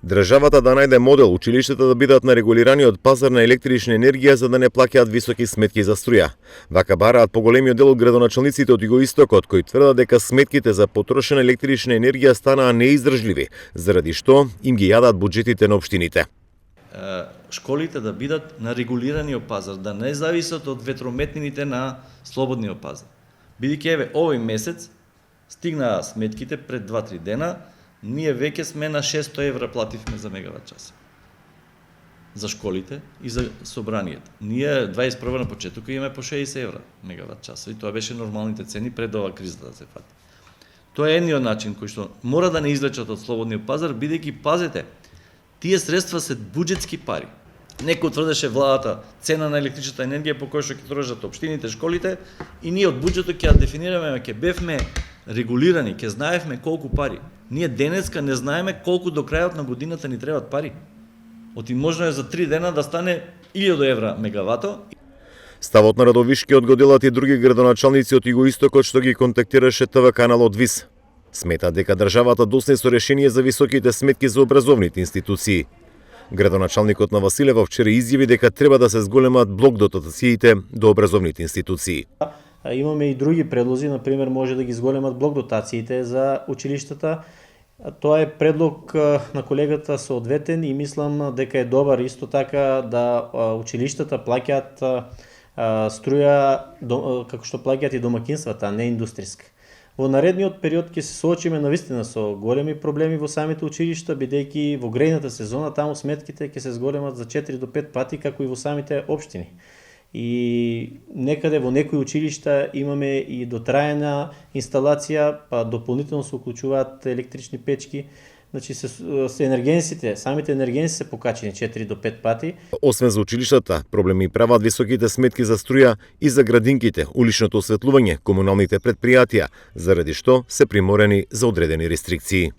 Државата да најде модел училиштата да бидат на регулираниот пазар на електрична енергија за да не плаќаат високи сметки за струја. Вака бараат поголемиот дел од градоначалниците од Југоистокот кои тврдат дека сметките за потрошена електрична енергија станаа неиздржливи, заради што им ги јадат буџетите на општините. Школите да бидат на регулираниот пазар, да не зависат од ветрометнините на слободниот пазар. Бидејќи еве овој месец стигнаа сметките пред 2-3 дена, ние веќе сме на 600 евра плативме за мегават час. За школите и за собранието. Ние 21 на почеток имаме по 60 евра мегават час. И тоа беше нормалните цени пред ова кризата да се фати. Тоа е едниот начин кој што мора да не излечат од слободниот пазар, бидејќи пазете, тие средства се буџетски пари. Некој тврдеше владата цена на електричната енергија по која што ќе трошат општините, школите и ние од буџетот ќе ја дефинираме, ќе бевме регулирани, ќе знаевме колку пари. Ние денеска не знаеме колку до крајот на годината ни требаат пари. Оти можно е за 3 дена да стане 1000 евра мегавато. Ставот на Радовишкиот го делат и други градоначалници од Југоистокот што ги контактираше ТВ каналот ВИС. Смета дека државата досне со решение за високите сметки за образовните институции. Градоначалникот на Василево вчера изјави дека треба да се зголемат блок дотациите до образовните институции. Имаме и други предлози, например може да ги зголемат блок дотациите за училиштата. Тоа е предлог на колегата соодветен и мислам дека е добар исто така да училиштата плаќаат струја како што плаќаат и домакинствата, а не индустријска. Во наредниот период ќе се соочиме навистина со големи проблеми во самите училишта, бидејќи во грејната сезона таму сметките ќе се зголемат за 4 до 5 пати како и во самите општини. И некаде во некои училишта имаме и дотраена инсталација, па дополнително се уклучуваат електрични печки. Значи самите енергенси се покачени 4 до 5 пати. Освен за училиштата, проблеми прават високите сметки за струја и за градинките, уличното осветлување, комуналните претпријатија, заради што се приморени за одредени рестрикции.